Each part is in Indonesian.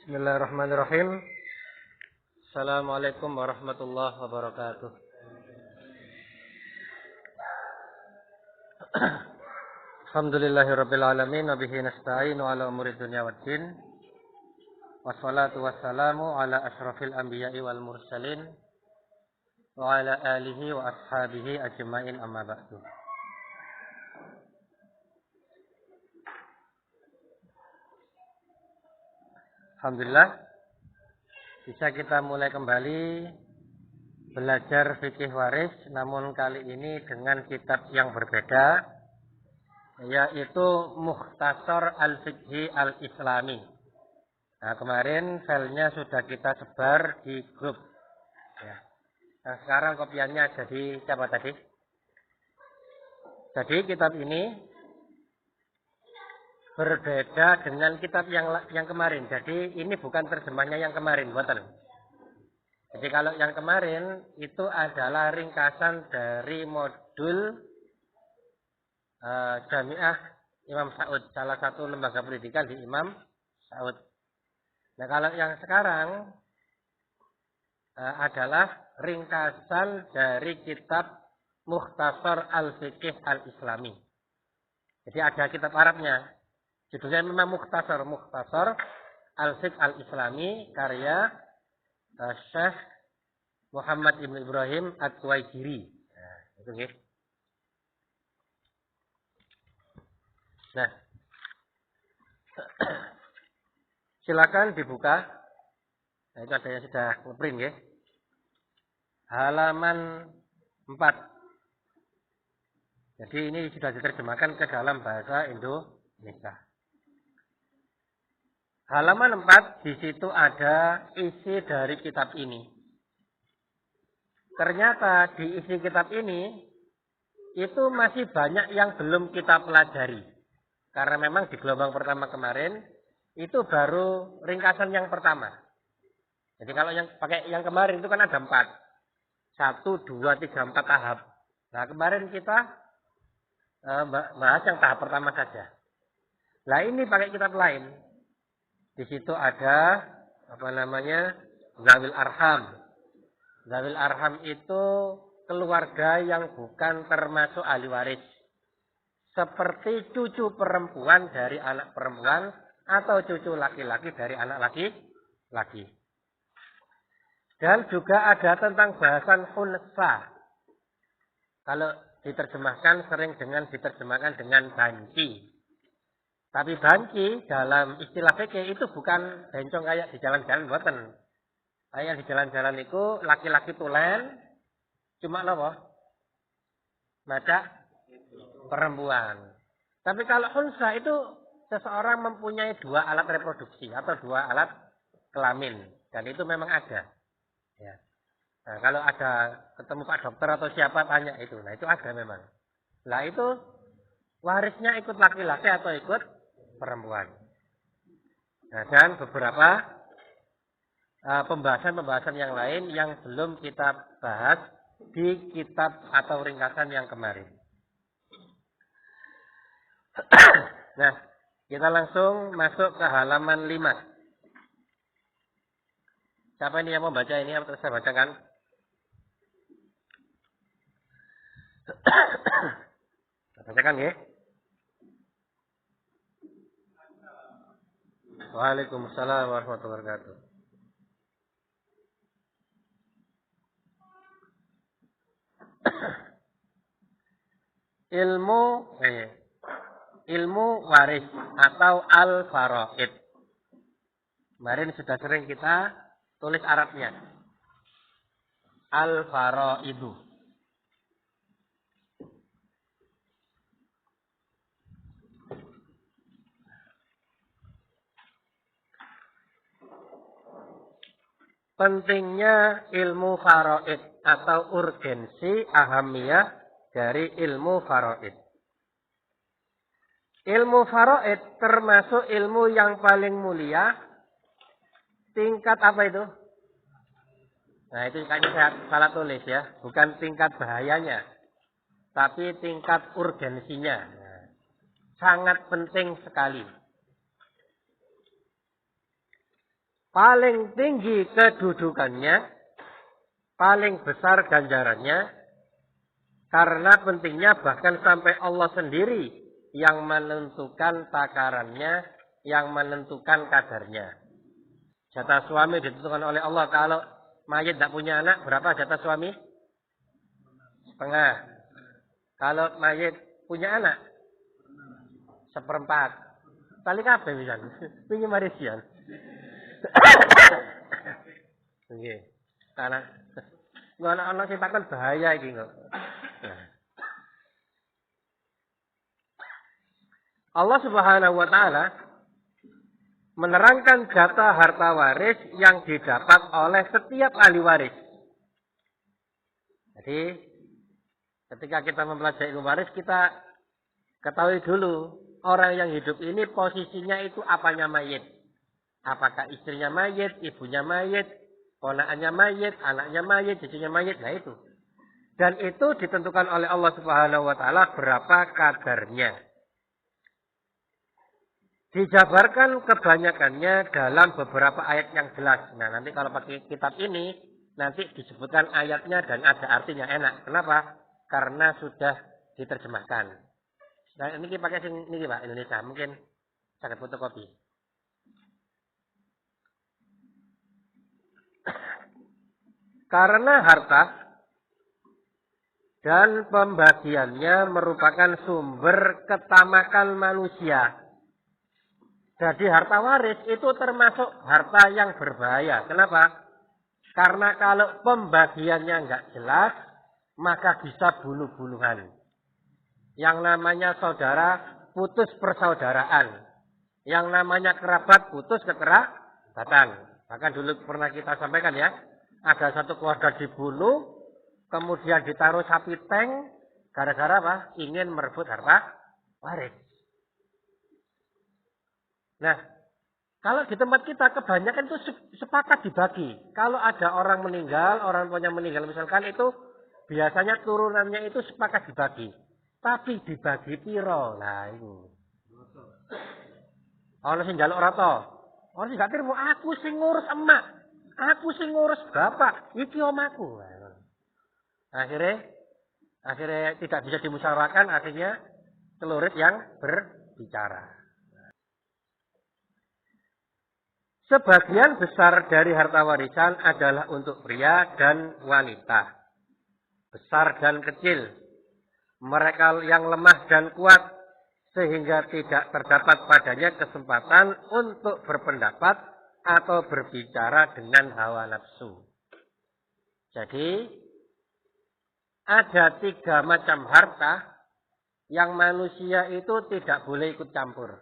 Bismillahirrahmanirrahim. Assalamualaikum warahmatullahi wabarakatuh. Alhamdulillahirabbil alamin wa bihi nasta'inu ala umuri dunya waddin. Wassalatu wassalamu ala asyrafil anbiya'i wal mursalin wa ala alihi wa ashabihi ajma'in amma ba'du. Alhamdulillah bisa kita mulai kembali belajar fikih waris, namun kali ini dengan kitab yang berbeda, yaitu Mukhtasar Al-Fiqhi Al-Islami. Nah, kemarin filenya sudah kita sebar di grup. Ya. Nah, sekarang kopiannya ada di siapa tadi? Jadi kitab ini berbeda dengan kitab yang kemarin. Jadi ini bukan terjemahnya yang kemarin, buatan. Jadi kalau yang kemarin itu adalah ringkasan dari modul Jamiah Imam Saud, salah satu lembaga pendidikan di Imam Saud. Nah, kalau yang sekarang adalah ringkasan dari kitab Mukhtasar Al-Fiqh Al-Islami. Jadi ada kitab Arabnya. Judulnya memang Mukhtasar Al-Fiqh Al-Islami karya Syekh Muhammad Ibn Ibrahim At-Tuwaijiri. Nah, itu nggih. Nah, silakan dibuka. Nah, itu ada yang sudah ngeprint nggih. Halaman 4. Jadi ini sudah diterjemahkan ke dalam bahasa Indonesia. Halaman 4, di situ ada isi dari kitab ini. Ternyata di isi kitab ini, itu masih banyak yang belum kita pelajari. Karena memang di gelombang pertama kemarin, itu baru ringkasan yang pertama. Jadi kalau yang pakai yang kemarin itu kan ada 4. 1, 2, 3, 4 tahap. Nah, kemarin kita bahas yang tahap pertama saja. Nah, ini pakai kitab lain. Di situ ada Zawil Arham. Zawil Arham itu keluarga yang bukan termasuk ahli waris. Seperti cucu perempuan dari anak perempuan atau cucu laki-laki dari anak laki-laki. Dan juga ada tentang bahasan khunsa. Kalau diterjemahkan sering diterjemahkan dengan banci. Tapi banci dalam istilah fikih itu bukan bencong kayak di jalan-jalan buatan. Kayak di jalan-jalan itu laki-laki tulen cuma apa? Maca perempuan. Tapi kalau khunsa itu seseorang mempunyai 2 alat reproduksi atau 2 alat kelamin, dan itu memang ada. Ya. Nah, kalau ada ketemu Pak Dokter atau siapa tanya itu, nah itu ada memang. Nah itu warisnya ikut laki-laki atau ikut perempuan. Nah, dan beberapa pembahasan-pembahasan yang lain yang belum kita bahas di kitab atau ringkasan yang kemarin. Nah, kita langsung masuk ke halaman 5. Siapa ini yang membaca ini? Apa saya bacakan? Bacakan ya. Waalaikumsalam warahmatullahi wabarakatuh. Ilmu waris atau al-faraid. Kemarin sudah sering kita tulis Arabnya. Al-faraidu. Pentingnya ilmu faraid atau urgensi ahamiyah dari ilmu faraid. Ilmu faraid termasuk ilmu yang paling mulia. Tingkat apa itu? Nah, itu kayaknya saya salah tulis ya. Bukan tingkat bahayanya, tapi tingkat urgensinya. Nah, sangat penting sekali. paling tinggi kedudukannya, paling besar ganjarannya, karena pentingnya bahkan sampai Allah sendiri yang menentukan takarannya, yang menentukan kadarnya. Jatah suami ditentukan oleh Allah. Kalau mayit tidak punya anak, berapa jatah suami? Setengah. Kalau mayit punya anak, 1/4. Kali kabeh pisan. Pingi marisian. Nggih. Anak. Anak sing takon bahaya iki kok. Allah Subhanahu wa taala menerangkan jatah harta waris yang didapat oleh setiap ahli waris. Jadi, ketika kita mempelajari ilmu waris, kita ketahui dulu orang yang hidup ini posisinya itu apanya mayit. Apakah istrinya mayit, ibunya mayit, ponakannya mayit, anaknya mayit, cucunya mayit. Nah itu. Dan itu ditentukan oleh Allah Subhanahu wa taala berapa kadarnya. Dijabarkan kebanyakannya dalam beberapa ayat yang jelas. Nah, nanti kalau pakai kitab ini, nanti disebutkan ayatnya dan ada artinya enak. Kenapa? Karena sudah diterjemahkan. Nah, ini pakai ini Pak, Indonesia. Mungkin sangat fotokopi. Karena harta dan pembagiannya merupakan sumber ketamakan manusia. Jadi harta waris itu termasuk harta yang berbahaya. Kenapa? Karena kalau pembagiannya nggak jelas, maka bisa bunuh-bunuhan. Yang namanya saudara putus persaudaraan. Yang namanya kerabat putus kekerabatan. Bahkan dulu pernah kita sampaikan ya, ada satu keluarga dibunuh, kemudian ditaruh sapi tank, gara-gara apa? Ingin merebut harta waris. Nah, kalau di tempat kita kebanyakan itu sepakat dibagi. Kalau ada orang meninggal, orang tuanya meninggal misalkan itu biasanya turunannya itu sepakat dibagi. Tapi dibagi piro. Nah, ini. Orang sing njaluk ora to. Orang sing gak terima, aku sing ngurus emak. Aku sing ngurus bapak. Iki omaku. Akhirnya tidak bisa dimusyawarahkan, akhirnya celurit yang berbicara. Sebagian besar dari harta warisan adalah untuk pria dan wanita. Besar dan kecil. Mereka yang lemah dan kuat sehingga tidak terdapat padanya kesempatan untuk berpendapat atau berbicara dengan hawa nafsu. Jadi, ada 3 macam harta yang manusia itu tidak boleh ikut campur.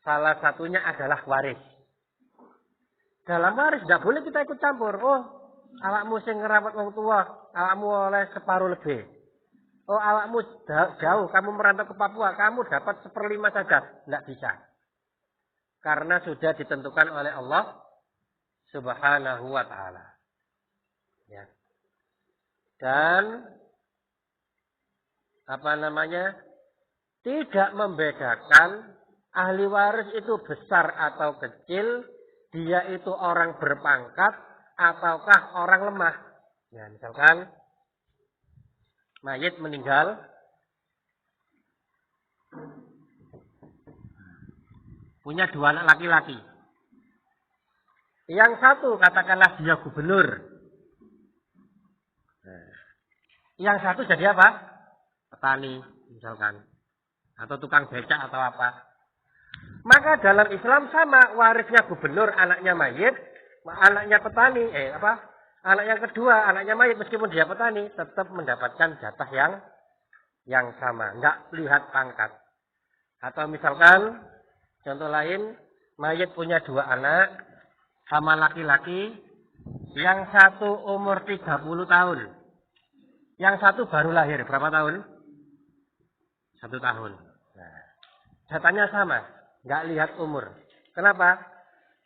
Salah satunya adalah waris. Dalam waris tidak boleh kita ikut campur. Oh, awakmu sing ngerawat wong tua, awakmu oleh separuh lebih. Oh, awakmu jauh, kamu merantau ke Papua, kamu dapat 1/5 saja. Tidak bisa. Karena sudah ditentukan oleh Allah Subhanahu wa ta'ala. Ya. Dan tidak membedakan ahli waris itu besar atau kecil, dia itu orang berpangkat ataukah orang lemah. Ya, misalkan mayit meninggal, punya 2 anak laki-laki. Yang satu katakanlah dia gubernur. Yang satu jadi apa? Petani misalkan. Atau tukang becak atau apa. Maka dalam Islam sama, warisnya gubernur, anaknya mayit, anaknya petani, anak yang kedua, anaknya mayit meskipun dia petani, tetap mendapatkan jatah yang sama, enggak lihat pangkat. Atau misalkan contoh lain, mayit punya 2 anak sama laki-laki, yang satu umur 30 tahun. Yang satu baru lahir, berapa tahun? 1 tahun. Nah, jatahnya sama. Nggak lihat umur. Kenapa?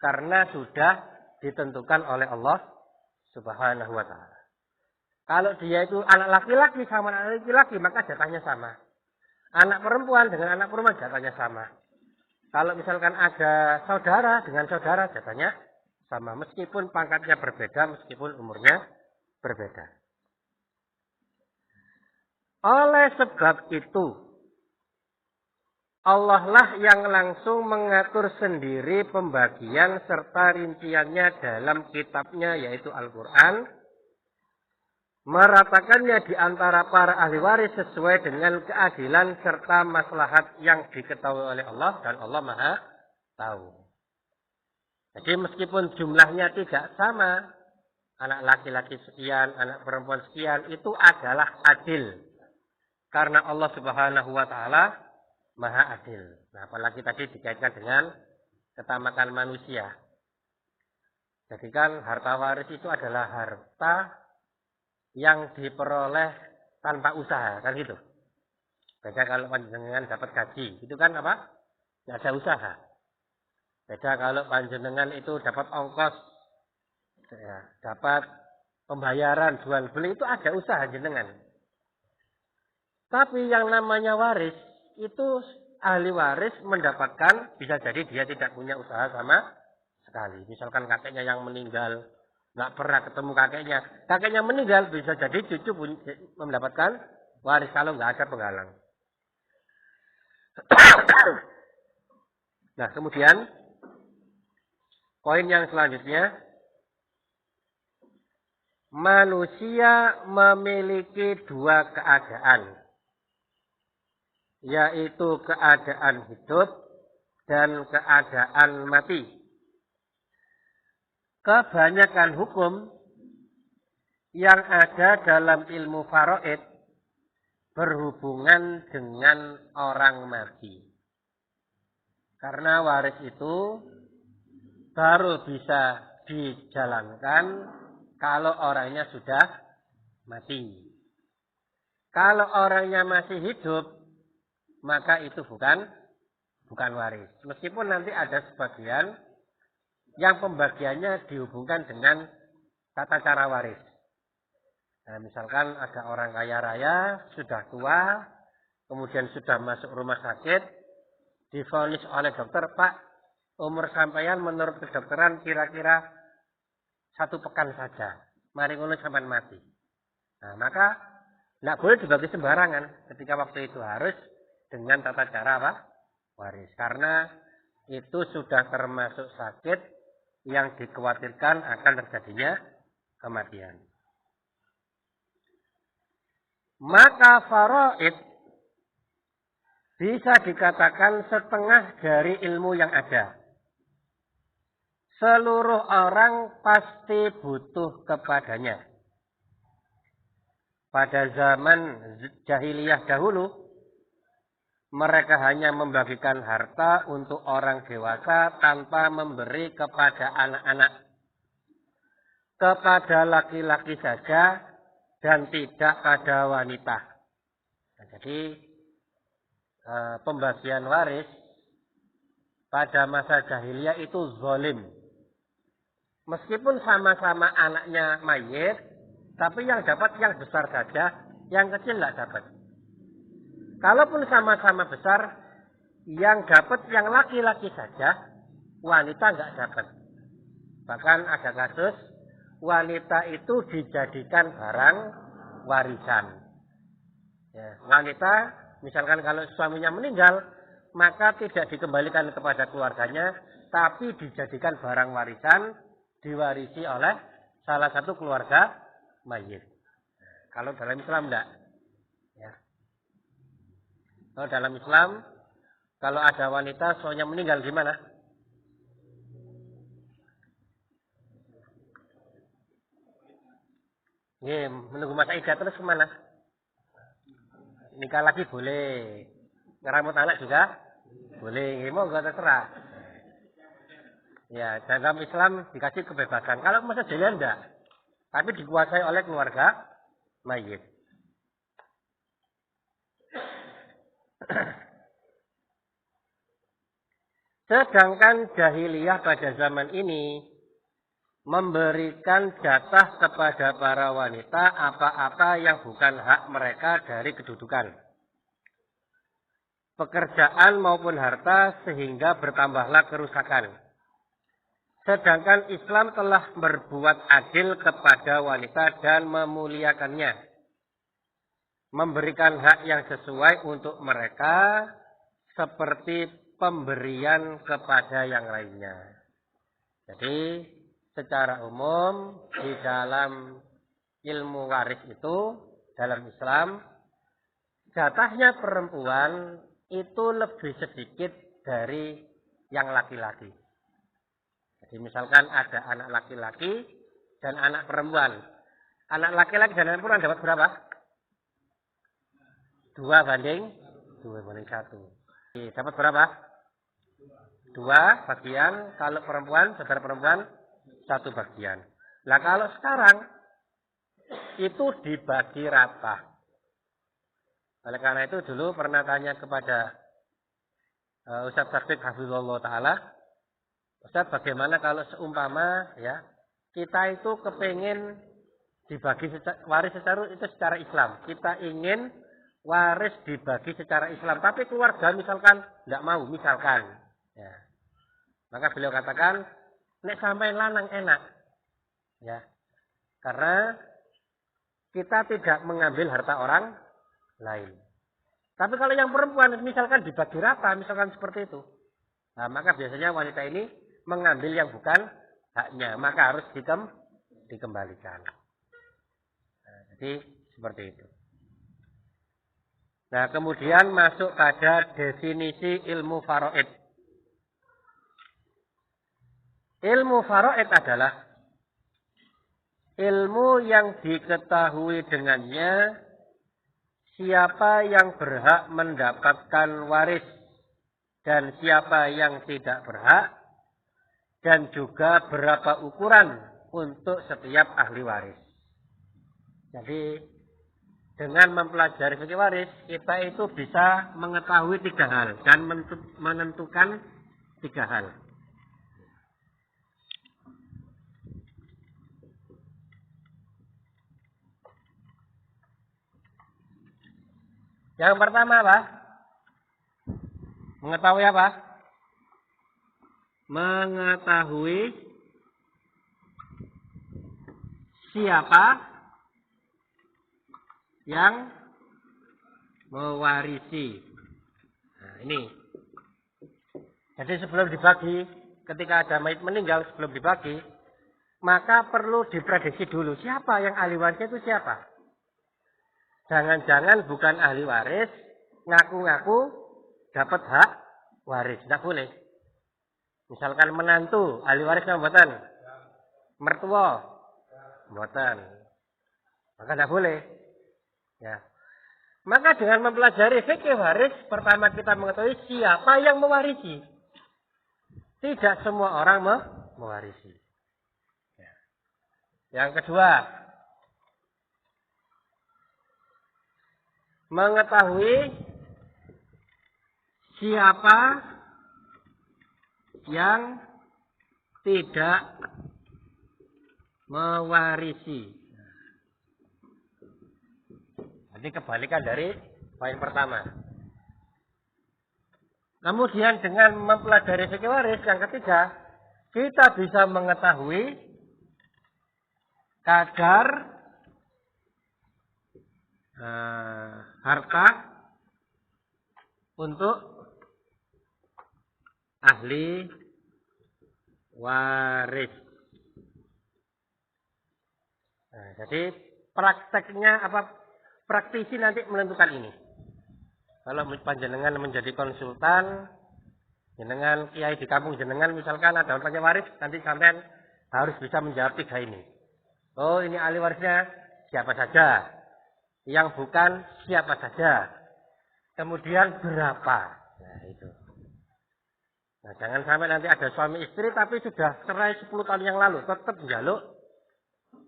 Karena sudah ditentukan oleh Allah Subhanahu wa ta'ala. Kalau dia itu anak laki-laki sama anak laki-laki, maka jatahnya sama. Anak perempuan dengan anak perempuan jatahnya sama. Kalau misalkan ada saudara dengan saudara, jatahnya sama meskipun pangkatnya berbeda, meskipun umurnya berbeda. Oleh sebab itu, Allah lah yang langsung mengatur sendiri pembagian serta rinciannya dalam kitabnya yaitu Al-Quran, meratakannya di antara para ahli waris sesuai dengan keadilan serta maslahat yang diketahui oleh Allah dan Allah Maha tahu. Jadi meskipun jumlahnya tidak sama, anak laki-laki sekian, anak perempuan sekian, itu adalah adil. Karena Allah Subhanahu wa Ta'ala Maha adil. Nah, apalagi tadi dikaitkan dengan ketamakan manusia. Jadi kan harta waris itu adalah harta yang diperoleh tanpa usaha, kan gitu. Beda kalau panjenengan dapat gaji, itu kan apa? Tidak ada usaha. Beda kalau panjenengan itu dapat ongkos, ya, dapat pembayaran jual beli, itu ada usaha jenengan. Tapi yang namanya waris, itu ahli waris mendapatkan, bisa jadi dia tidak punya usaha sama sekali. Misalkan kakeknya yang meninggal, nggak pernah ketemu kakeknya. Kakeknya meninggal, bisa jadi cucu mendapatkan waris kalau nggak ada penghalang. Nah, kemudian poin yang selanjutnya, manusia memiliki dua keadaan, yaitu keadaan hidup dan keadaan mati. Kebanyakan hukum yang ada dalam ilmu faraid berhubungan dengan orang mati. Karena waris itu baru bisa dijalankan kalau orangnya sudah mati. Kalau orangnya masih hidup, maka itu bukan waris. Meskipun nanti ada sebagian yang pembagiannya dihubungkan dengan tata cara waris. Nah, misalkan ada orang kaya raya, sudah tua, kemudian sudah masuk rumah sakit, divonis oleh dokter, Pak, umur sampeyan menurut kedokteran kira-kira 1 pekan saja. Mari ngono sampean mati. Nah, maka tidak boleh dibagi sembarangan ketika waktu itu, harus dengan tata cara apa? Waris. Karena itu sudah termasuk sakit yang dikhawatirkan akan terjadinya kematian. Maka faraid bisa dikatakan setengah dari ilmu yang ada. Seluruh orang pasti butuh kepadanya. Pada zaman jahiliyah dahulu, mereka hanya membagikan harta untuk orang dewasa tanpa memberi kepada anak-anak. Kepada laki-laki saja dan tidak pada wanita. Nah, jadi pembagian waris pada masa jahiliyah itu zalim. Meskipun sama-sama anaknya mayit, tapi yang dapat yang besar saja, yang kecil tidak dapat. Kalaupun sama-sama besar, yang dapat yang laki-laki saja, wanita nggak dapat. Bahkan ada kasus, wanita itu dijadikan barang warisan. Ya, wanita, misalkan kalau suaminya meninggal, maka tidak dikembalikan kepada keluarganya, tapi dijadikan barang warisan, diwarisi oleh salah satu keluarga mayit. Kalau dalam Islam enggak. Ya. Kalau dalam Islam, kalau ada wanita suaminya meninggal gimana? Menunggu masa idah terus kemana? Nikah lagi boleh. Ngeramut anak juga boleh. Mau enggak terserah. Ya, dalam Islam dikasih kebebasan. Kalau masa jahiliyah enggak. Tapi dikuasai oleh keluarga mayit. Sedangkan jahiliyah pada zaman ini memberikan jatah kepada para wanita apa-apa yang bukan hak mereka dari kedudukan, pekerjaan maupun harta, sehingga bertambahlah kerusakan. Sedangkan Islam telah berbuat adil kepada wanita dan memuliakannya. Memberikan hak yang sesuai untuk mereka seperti pemberian kepada yang lainnya. Jadi secara umum di dalam ilmu waris itu dalam Islam jatahnya perempuan itu lebih sedikit dari yang laki-laki. Jadi misalkan ada anak laki-laki dan anak perempuan. Anak laki-laki dan anak perempuan dapat berapa? 2 banding 1. Dapat berapa? 2 bagian. Kalau perempuan, saudara perempuan 1 bagian. Nah kalau sekarang itu dibagi rata. Oleh karena itu dulu pernah tanya kepada Ustaz Sarfik Hafizullah Ta'ala, Ustaz bagaimana kalau seumpama ya kita itu kepingin dibagi waris secara Islam. Kita ingin waris dibagi secara Islam. Tapi keluarga misalkan tidak mau, misalkan. Ya. Maka beliau katakan, nek sampai lanang enak. Ya. Karena kita tidak mengambil harta orang lain. Tapi kalau yang perempuan misalkan dibagi rata, misalkan seperti itu. Nah, maka biasanya wanita ini mengambil yang bukan haknya, maka harus dikembalikan. Nah, jadi seperti itu. Nah, kemudian masuk pada definisi ilmu faraid. Ilmu faraid adalah ilmu yang diketahui dengannya siapa yang berhak mendapatkan waris dan siapa yang tidak berhak, dan juga berapa ukuran untuk setiap ahli waris. Jadi dengan mempelajari fikih waris kita itu bisa mengetahui 3 hal dan menentukan 3 hal. Yang pertama apa? Mengetahui apa? Mengetahui siapa yang mewarisi. Nah, ini. Jadi sebelum dibagi, ketika ada mayit meninggal sebelum dibagi, maka perlu diprediksi dulu siapa yang ahli warisnya itu siapa. Jangan-jangan bukan ahli waris, ngaku-ngaku dapat hak waris. Tidak boleh. Misalkan menantu, ahli waris mboten. Mertua, mboten. Maka tidak boleh. Ya. Maka dengan mempelajari fikih waris, pertama kita mengetahui siapa yang mewarisi. Tidak semua orang mewarisi. Ya. Yang kedua, mengetahui siapa yang tidak mewarisi. Jadi kebalikan dari poin pertama. Kemudian dengan mempelajari fikih waris yang ketiga, kita bisa mengetahui kadar harta untuk ahli waris. Nah, jadi prakteknya praktisi nanti menentukan ini. Kalau panjenengan menjadi konsultan, jenengan kiai di kampung jenengan misalkan ada orang tanya waris, nanti sampean harus bisa menjawab 3 ini. Oh, ini ahli warisnya siapa saja. Yang bukan siapa saja. Kemudian berapa. Nah itu. Nah jangan sampai nanti ada suami istri tapi sudah cerai 10 tahun yang lalu. Tetap jaluk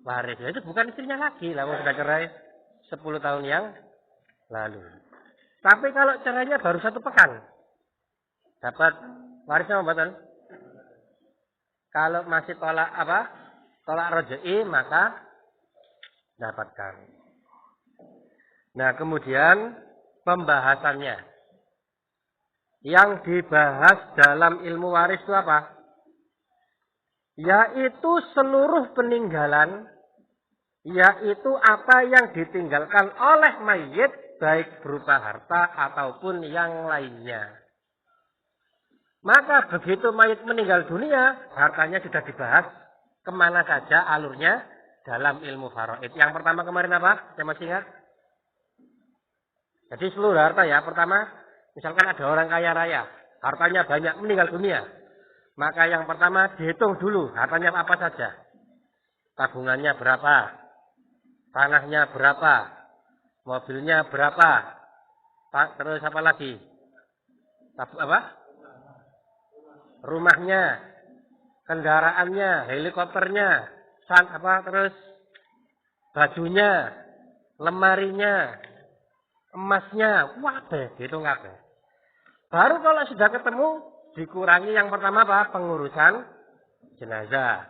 waris. Itu bukan istrinya lagi. Lah sudah cerai 10 tahun yang lalu. Tapi kalau cerainya baru 1 pekan. Dapat warisnya mboten? Kalau masih tolak roj'i maka dapatkan. Nah, kemudian pembahasannya. Yang dibahas dalam ilmu waris itu apa? yaitu seluruh peninggalan, yaitu apa yang ditinggalkan oleh mayit, baik berupa harta ataupun yang lainnya. Maka begitu mayit meninggal dunia, hartanya sudah dibahas kemana saja alurnya dalam ilmu faraid. Yang pertama kemarin apa? Saya masih ingat? Jadi seluruh harta ya. Pertama, misalkan ada orang kaya raya, hartanya banyak, meninggal dunia. Maka yang pertama dihitung dulu hartanya apa saja. Tabungannya berapa? Tanahnya berapa? Mobilnya berapa? Terus apa lagi? Apa? Rumahnya, kendaraannya, helikopternya, terus bajunya, lemarinya, emasnya, waduh, gitu nggak. Baru kalau sudah ketemu, dikurangi yang pertama apa? Pengurusan jenazah.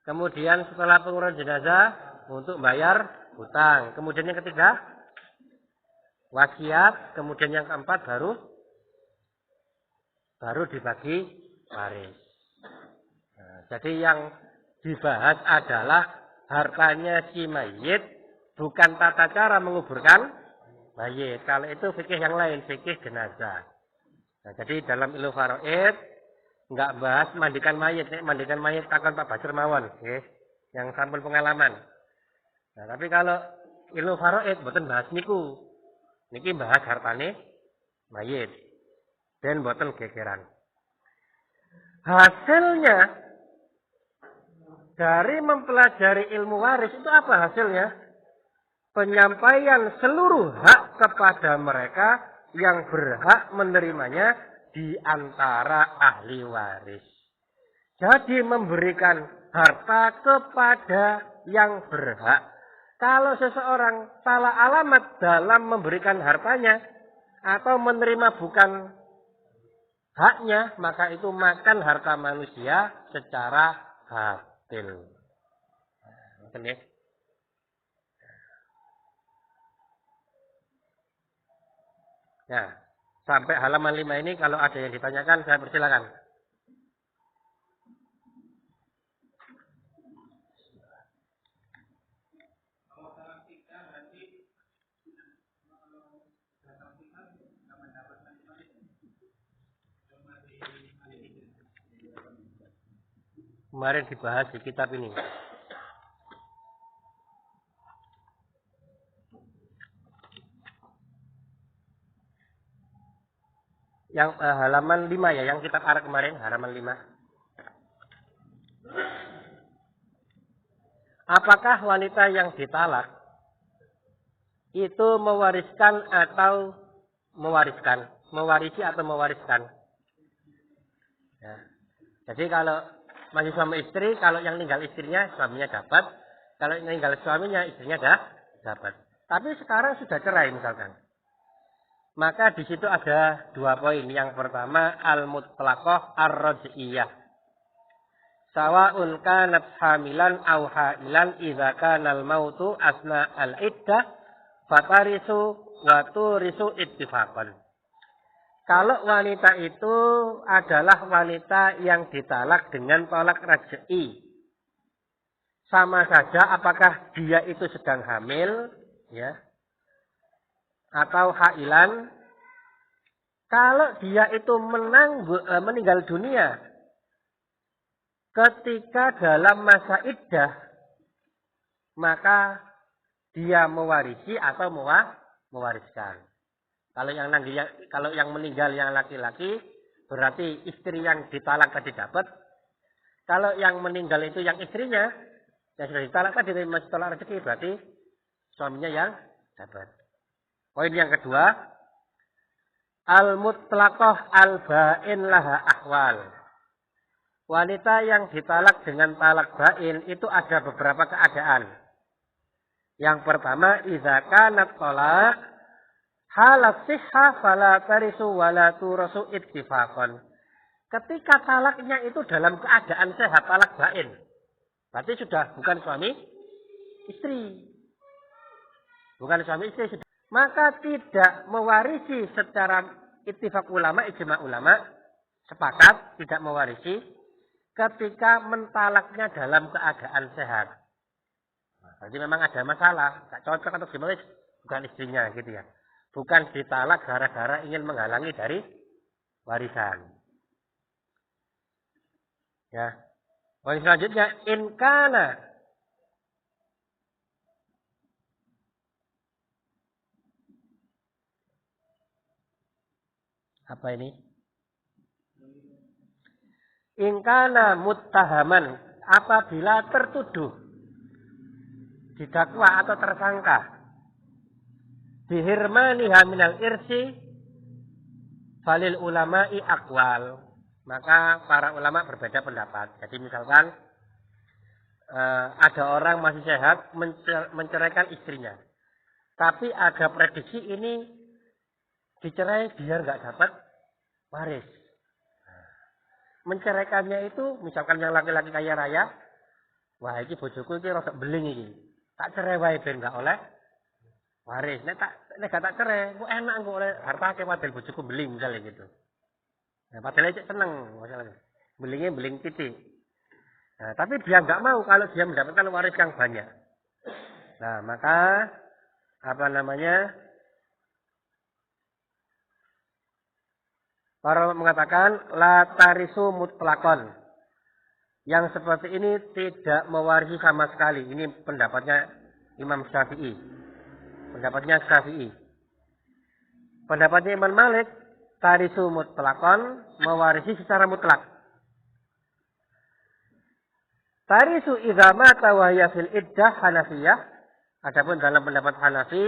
Kemudian setelah pengurusan jenazah, untuk bayar hutang. Kemudian yang ketiga, wasiat. Kemudian yang keempat, baru dibagi waris. Nah, jadi yang dibahas adalah hartanya si mayit, bukan tata cara menguburkan mayit. Kalau itu fikih yang lain, fikih jenazah. Nah, jadi dalam ilmu faraid enggak bahas mandikan mayit. Mandikan mayit takkan Pak Basir mawon, yang sampun pengalaman. Nah, tapi kalau ilmu faraid mboten bahas niku. Niki bahas hartane mayit. Dan mboten gegeran. Hasilnya dari mempelajari ilmu waris itu apa hasilnya? Penyampaian seluruh hak kepada mereka yang berhak menerimanya di antara ahli waris. Jadi memberikan harta kepada yang berhak. Kalau seseorang salah alamat dalam memberikan hartanya atau menerima bukan haknya, maka itu makan harta manusia secara batil. Nah, sampai halaman 5 ini kalau ada yang ditanyakan saya persilakan. Kemarin dibahas di kitab ini. Yang halaman 5 ya, yang kitab Arab kemarin, halaman 5. Apakah wanita yang ditalak itu mewariskan atau mewariskan? Mewarisi atau mewariskan? Ya. Jadi kalau masih suami istri, kalau yang ninggal istrinya, suaminya dapat. Kalau yang ninggal suaminya, istrinya dapat. Tapi sekarang sudah cerai misalkan. Maka di situ ada 2 poin. Yang pertama, al-mutlaqah ar-raj'iyah. Sawa'un kanat hamilan aw hailan idza kana al-mautu asna al-iddah fatarisu wa turisu ittifaqan. Kalau wanita itu adalah wanita yang ditalak dengan talak raj'i. Sama saja apakah dia itu sedang hamil, ya, atau hailan. Kalau dia itu meninggal dunia ketika dalam masa iddah, maka dia mewarisi atau mewariskan. Kalau yang meninggal yang laki-laki, berarti istri yang ditalak tadi dapat. Kalau yang meninggal itu yang istrinya, yang sudah ditalak tadi masih tolak rezeki, berarti suaminya yang dapat. Poin yang kedua, al-mutlaqah al-ba'in laha ahwal. Wanita yang ditalak dengan talak ba'in itu ada beberapa keadaan. Yang pertama, idza kanat talaq halat sihha fala tarisu wala turasu ittifaqan. Ketika talaknya itu dalam keadaan sehat, talak ba'in. Berarti sudah bukan suami istri. Bukan suami istri sudah. Maka tidak mewarisi secara ittifaq ulama, ijma ulama, sepakat tidak mewarisi. ketika mentalaknya dalam keadaan sehat. Nah, berarti memang ada masalah, tak cocok atau gimana, bukan istrinya gitu ya. Bukan ditalak gara-gara ingin menghalangi dari warisan. Ya. Poin selanjutnya, inkana. Apa ini? Inkana muttahaman, apabila tertuduh, didakwa atau tersangka, bihirmaniha minal irsi, falil ulama'i aqwal. Maka para ulama berbeda pendapat. Jadi misalkan ada orang masih sehat menceraikan istrinya. Tapi ada prediksi ini dicerai biar nggak dapat waris. Menceraikannya itu misalkan yang laki-laki kaya raya, wah ini bojoku iki rada beling iki. Tak cerai wae ben nggak oleh waris. Nek gak tak cerai, kok enak kok oleh harta akeh padahal bojoku beling misalnya gitu. Nah, padahal cek seneng masalahnya. Belingnya beling titik. Nah, tapi dia nggak mau kalau dia mendapatkan waris yang banyak. Nah, maka apa namanya? Para mengatakan la tarisu mutlakon. Yang seperti ini tidak mewarisi sama sekali. Ini pendapatnya Imam Syafi'i. Pendapatnya Syafi'i. Pendapatnya Imam Malik, tarisu mutlakon, mewarisi secara mutlak. Tarisu idza mata wa hiya fil iddah Hanafiyah. Adapun dalam pendapat Hanafi,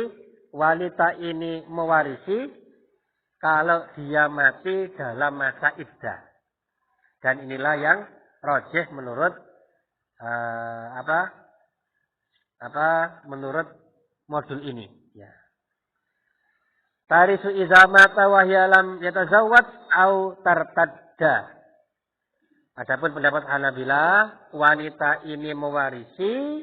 wanita ini mewarisi kalau dia mati dalam masa iddah. Dan inilah yang rajih menurut menurut modul ini, ya. Tarisu idza mata wa hiya lam yatazawwaj au tartadda. Adapun pendapat Hanabilah, wanita ini mewarisi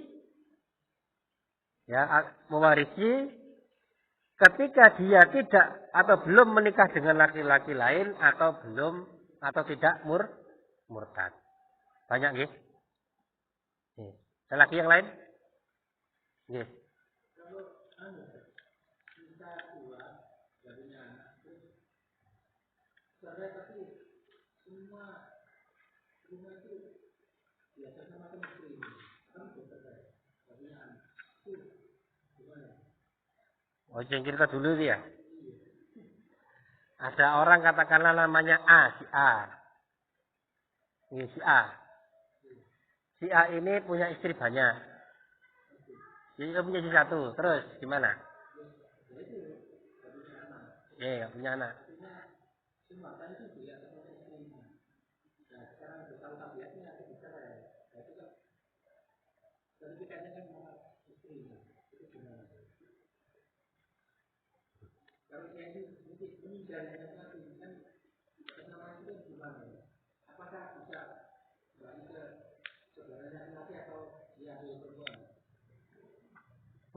ketika dia tidak atau belum menikah dengan laki-laki lain atau tidak murtad. Banyak nggih? Nggih. Ada lagi yang lain? Nggih. Oh, yang cerita dulu dia. Ada orang katakanlah namanya A, si A. Ini si A. Si A ini punya istri banyak. Dia punya istri satu. Terus gimana? Nggak punya anak.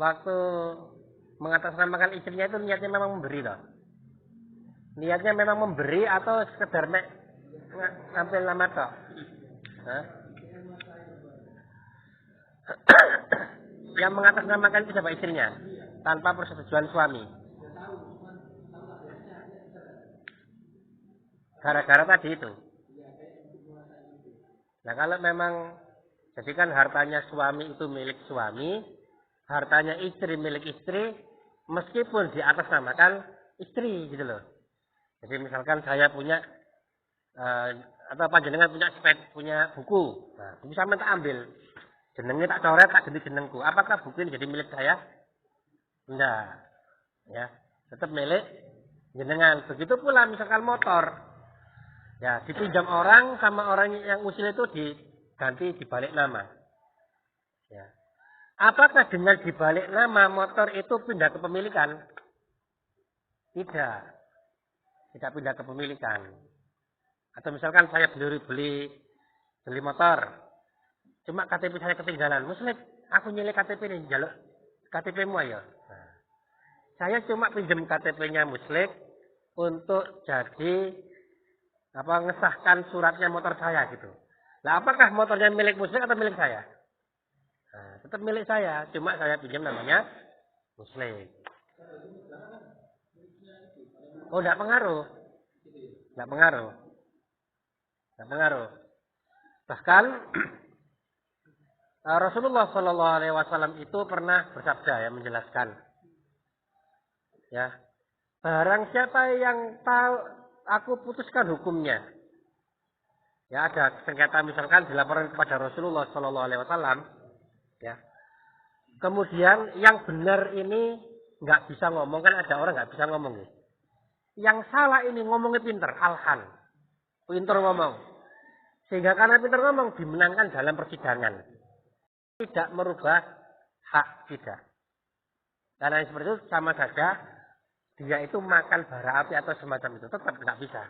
Waktu mengatasnamakan istrinya itu niatnya memang memberi loh. Niatnya memang memberi atau sekedar ngambil nama toh? Yang mengatasnamakan itu siapa istrinya? Tanpa persetujuan suami. Gara-gara tadi itu. Nah kalau memang jadikan hartanya suami itu milik suami, hartanya istri milik istri, meskipun di atas namakan istri gitu loh. Jadi misalkan saya punya atau panjenengan punya buku, nah buku sama tak ambil, jenengnya tak coret, tak ganti jenengku. Apakah buku ini jadi milik saya? Enggak, ya tetap milik jenengan. Begitu pula misalkan motor. Ya, dipinjam orang sama orang yang usil itu diganti dibalik nama. Ya. Apakah dengan dibalik nama motor itu pindah kepemilikan? Tidak. Tidak pindah kepemilikan. Atau misalkan saya beli motor. Cuma KTP saya ketinggalan. Muslim, aku nyilih KTP ini, jaluk KTP-mu ayo. Nah, saya cuma pinjam KTP-nya Muslim untuk jadi ngesahkan suratnya motor saya gitu. Lah apakah motornya milik muslim atau milik saya? Nah, tetap milik saya, cuma saya pinjam namanya muslim. Oh, tidak pengaruh. Tidak pengaruh. Tidak pengaruh. Bahkan Rasulullah Shallallahu Alaihi Wasallam itu pernah bersabda ya, menjelaskan ya, barang siapa yang tahu aku putuskan hukumnya, ya ada sengketa misalkan dilaporkan kepada Rasulullah Shallallahu Alaihi Wasallam, ya kemudian yang benar ini nggak bisa ngomong, kan ada orang nggak bisa ngomong ya. Yang salah ini ngomongnya pinter, alhan, pinter ngomong, sehingga karena pinter ngomong dimenangkan dalam persidangan. Tidak merubah hak, tidak. Karena yang seperti itu sama saja dia itu makan bara api atau semacam itu, tetap nggak bisa.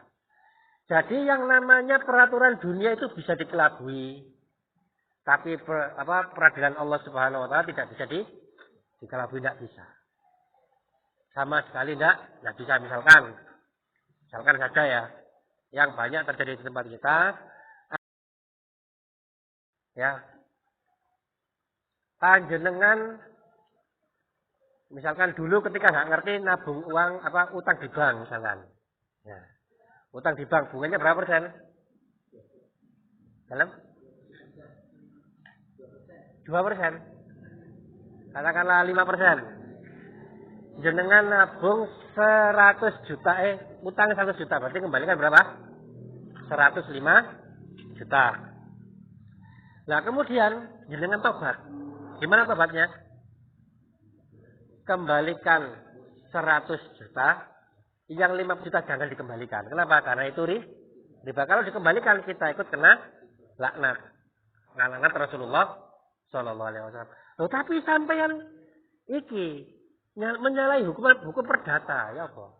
Jadi yang namanya peraturan dunia itu bisa dikelabui, tapi peradilan Allah Subhanahu Wa Taala tidak bisa dikelabui, tidak bisa. Sama sekali nggak bisa. Misalkan saja ya, yang banyak terjadi di tempat kita, ya. Panjenengan misalkan dulu ketika nggak ngerti nabung uang utang di bank misalkan, ya. Utang di bank bunganya berapa persen? Dalam 2%, katakanlah 5%. Jenengan nabung 100 juta, utang 100 juta, berarti kembalikan berapa? 105 juta. Nah kemudian jenengan tobat. Gimana tobatnya? Kembalikan 100 juta, yang 5 juta jangan dikembalikan. Kenapa? Karena itu riba. Kalau dikembalikan kita ikut kena laknat. Laknat Rasulullah Shallallahu Alaihi Wasallam. Loh, tapi sampean iki menyalahi hukum perdata, ya apa?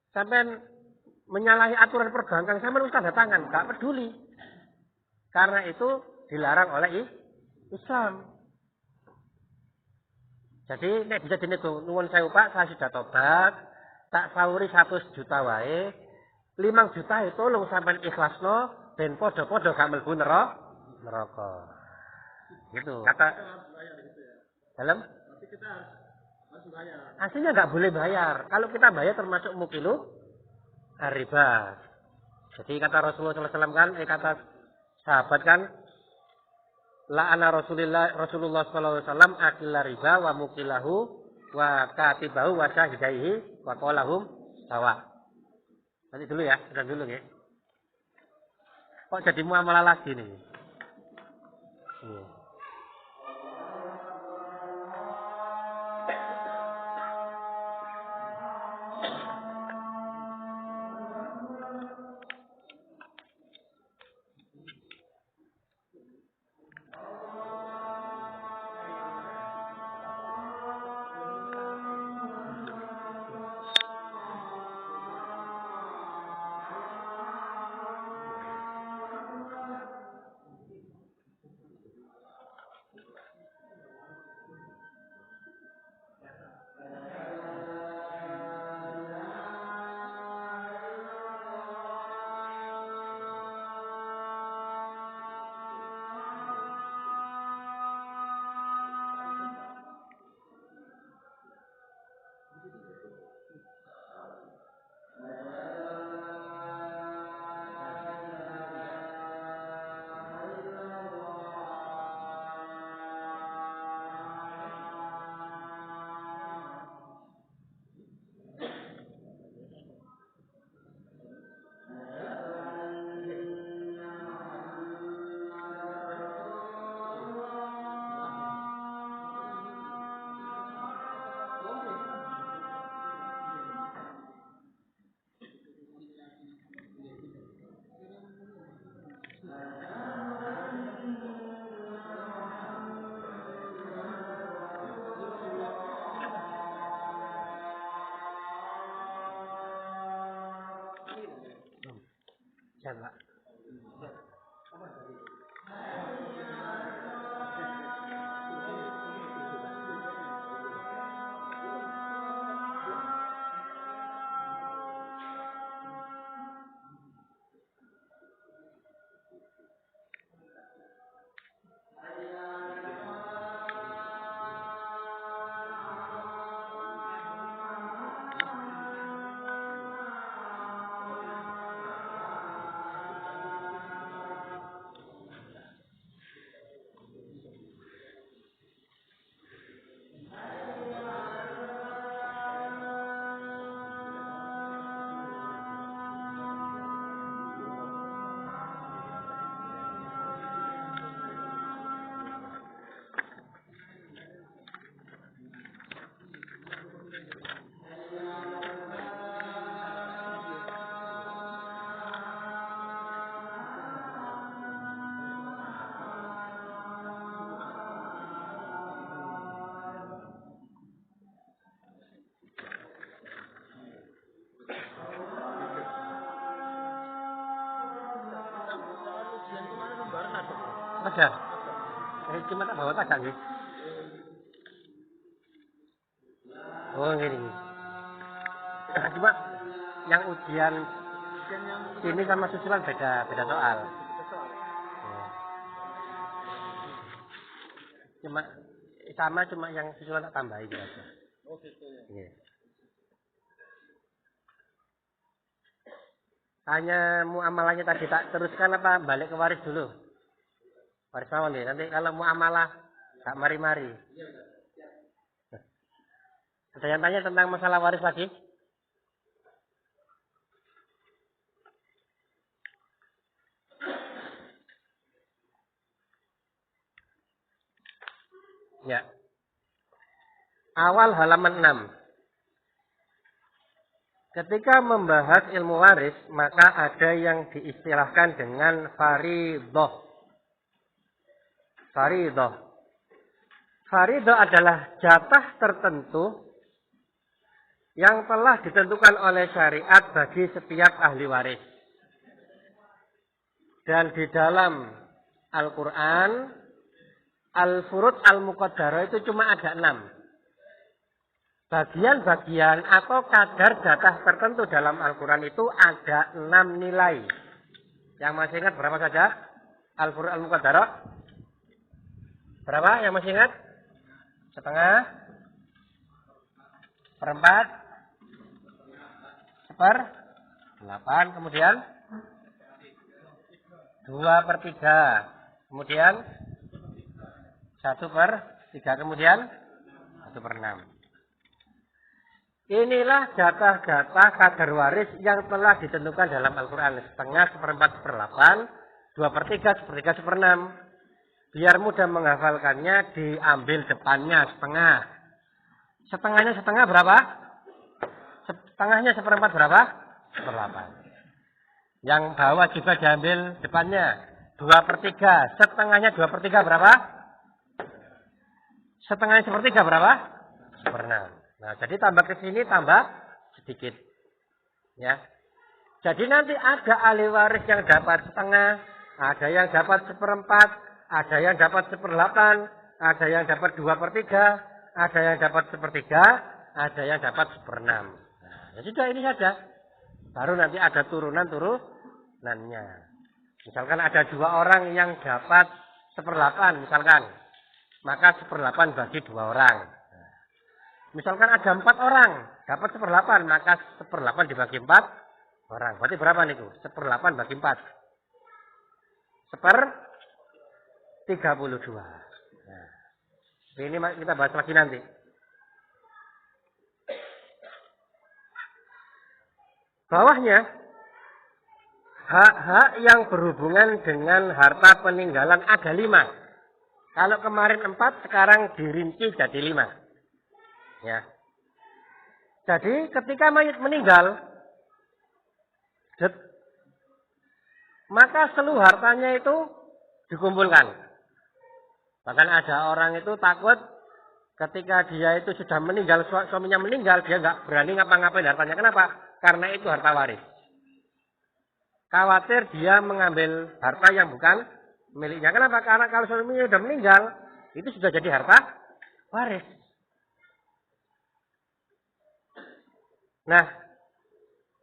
Sampean menyalahi aturan perbankan, sampean tanda tangan, gak peduli. Karena itu dilarang oleh Islam. Jadi nek bisa dinego, nuwun sewu Pak, saya sudah tobat, tak sauri 100 juta wae, 5 juta itu tolong sampean ikhlasno ben podo-podo gak mlebu neraka. Gitu. Kata dalam aslinya nggak boleh bayar. Kalau kita bayar termasuk mukilu riba. Jadi kata Rasulullah SAW kan, kata sahabat kan, la'ana Rasulullah sallallahu alaihi wasallam akila riba wa mukilahu wa katibahu wa syahidaihi wa qolahum sawa. Nanti dulu ya, sudah dulu ya. Kok jadi muamalah lagi nih? Jangan. Ada. Cuma tak bawa tajam nih. Oh, gini. Cuma yang ujian ini sama susulan beda soal. Cuma yang susulan tak tambahin aja. Oh gitu ya. Iya. Hanya muamalahnya tadi tak teruskan apa balik ke waris dulu? Waris mawon nih. Nanti kalau muamalah tak mari-mari. Ada yang tanya tentang masalah waris lagi? Ya. Awal halaman 6. Ketika membahas ilmu waris, maka ada yang diistilahkan dengan faridoh. Faridoh adalah jatah tertentu yang telah ditentukan oleh syariat bagi setiap ahli waris. Dan di dalam Al-Quran, Al-Furud Al-Muqaddarah itu cuma ada 6. Bagian-bagian atau kadar jatah tertentu dalam Al-Quran itu ada 6 nilai. Yang masih ingat berapa saja? Al-Furud Al-Muqaddarah? Berapa yang masih ingat? Setengah? Seperempat? 1/8. Kemudian? 2/3. Kemudian? 1/3. Kemudian? 1/6. Inilah jatah-jatah kadar waris yang telah ditentukan dalam Al-Quran. Setengah, 1/4, 1/8, 2/3, 1/3, 1/6. Biar mudah menghafalkannya, diambil depannya setengah. Setengahnya setengah berapa? Setengahnya 1/4 berapa? 1/8. Yang bawah juga diambil depannya. 2/3. Setengahnya 2/3 berapa? Setengahnya 1/3 berapa? 1/6. Nah, jadi tambah ke sini tambah sedikit. Ya. Jadi nanti ada ahli waris yang dapat setengah, ada yang dapat 1/4, ada yang dapat 1/8, ada yang dapat 2/3, ada yang dapat 1/3, ada yang dapat 1/6. Nah, ya sudah ini saja. Baru nanti ada turunannya. Misalkan ada 2 orang yang dapat 1/8 misalkan. Maka 1/8 bagi 2 orang. Misalkan ada 4 orang, dapat 1/8, maka 1/8 dibagi 4 orang. Berarti berapa nih itu? 1/8 bagi 4. 1/32. Nah, ini kita bahas lagi nanti. Bawahnya, hak-hak yang berhubungan dengan harta peninggalan ada 5. Kalau kemarin 4, sekarang dirinci jadi 5. Ya. Jadi ketika mayit meninggal, maka seluruh hartanya itu dikumpulkan. Bahkan ada orang itu takut ketika dia itu sudah meninggal, suaminya meninggal, dia nggak berani ngapa-ngapain hartanya. Kenapa? Karena itu harta waris. Khawatir dia mengambil harta yang bukan miliknya. Kenapa? Karena kalau suaminya sudah meninggal, itu sudah jadi harta waris. Nah,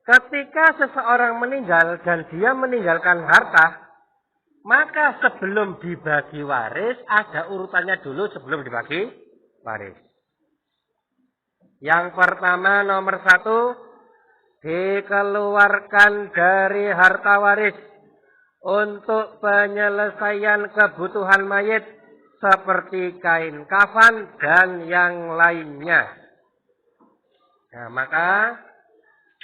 ketika seseorang meninggal dan dia meninggalkan harta, maka sebelum dibagi waris, ada urutannya dulu sebelum dibagi waris. Yang pertama nomor 1, dikeluarkan dari harta waris untuk penyelesaian kebutuhan mayit seperti kain kafan dan yang lainnya. Nah, maka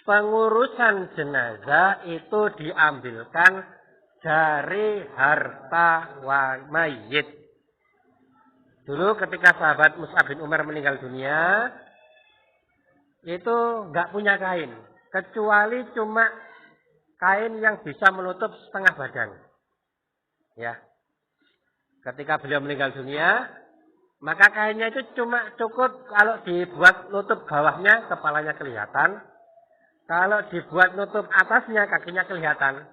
pengurusan jenazah itu diambilkan dari harta mayit. Dulu ketika sahabat Mus'ab bin Umar meninggal dunia, itu nggak punya kain, kecuali cuma kain yang bisa menutup setengah badan. Ya, ketika beliau meninggal dunia, maka kainnya itu cuma cukup kalau dibuat nutup bawahnya, kepalanya kelihatan. Kalau dibuat nutup atasnya, kakinya kelihatan.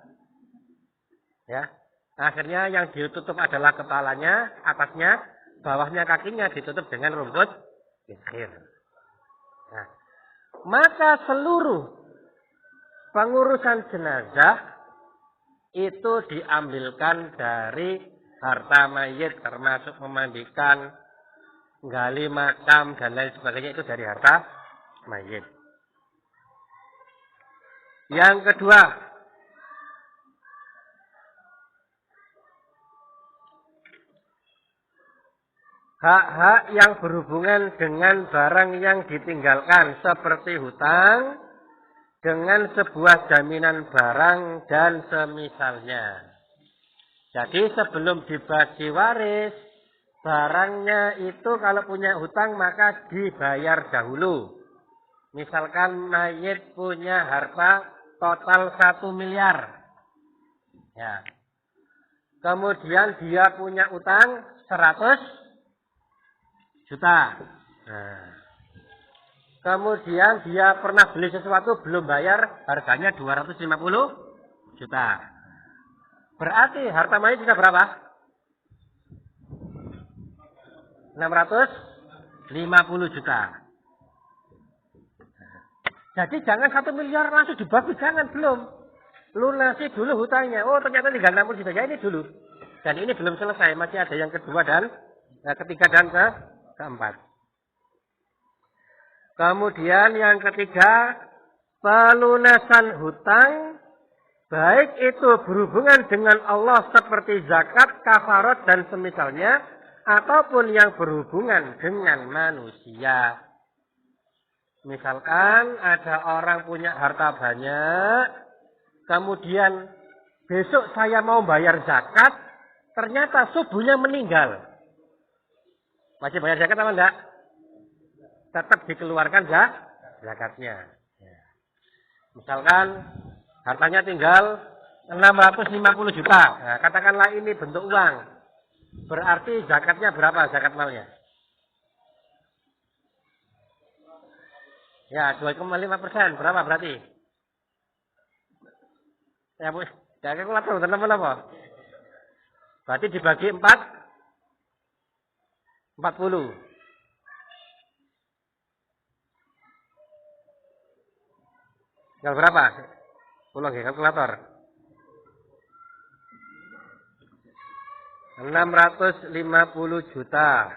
Ya. Akhirnya yang ditutup adalah kepalanya, atasnya, bawahnya kakinya ditutup dengan rumput kikir. Nah, maka seluruh pengurusan jenazah itu diambilkan dari harta mayit, termasuk memandikan, gali makam, dan lain sebagainya, itu dari harta mayit. Yang kedua, hak-hak yang berhubungan dengan barang yang ditinggalkan, seperti hutang, dengan sebuah jaminan barang dan semisalnya. Jadi sebelum dibagi waris, barangnya itu kalau punya hutang maka dibayar dahulu. Misalkan mayit punya harta total 1 miliar. Ya. Kemudian dia punya utang 100 juta. Nah. Kemudian dia pernah beli sesuatu belum bayar, harganya 250 juta. Berarti harta mayit sudah berapa? 650 juta. Jadi jangan 1 miliar langsung dibagi, jangan, belum. Lunasi dulu hutangnya. Oh, ternyata tinggal 60 juta. Ya, ini dulu. Dan ini belum selesai, masih ada yang kedua dan ketiga dan keempat. Kemudian yang ketiga, pelunasan hutang, baik itu berhubungan dengan Allah seperti zakat, kafarat, dan semisalnya, ataupun yang berhubungan dengan manusia. Misalkan ada orang punya harta banyak, kemudian besok saya mau bayar zakat, ternyata subuhnya meninggal. Masih bayar zakat apa enggak? Tetap dikeluarkan zakatnya. Misalkan hartanya tinggal 650 juta. Nah, katakanlah ini bentuk uang. Berarti zakatnya berapa zakat malnya? Ya, 2,5%. Berapa berarti? Ya, Bu. Ya, kalkulator teman apa? Berarti dibagi 40. Tinggal berapa? Pulang ya kalkulator. 650 juta.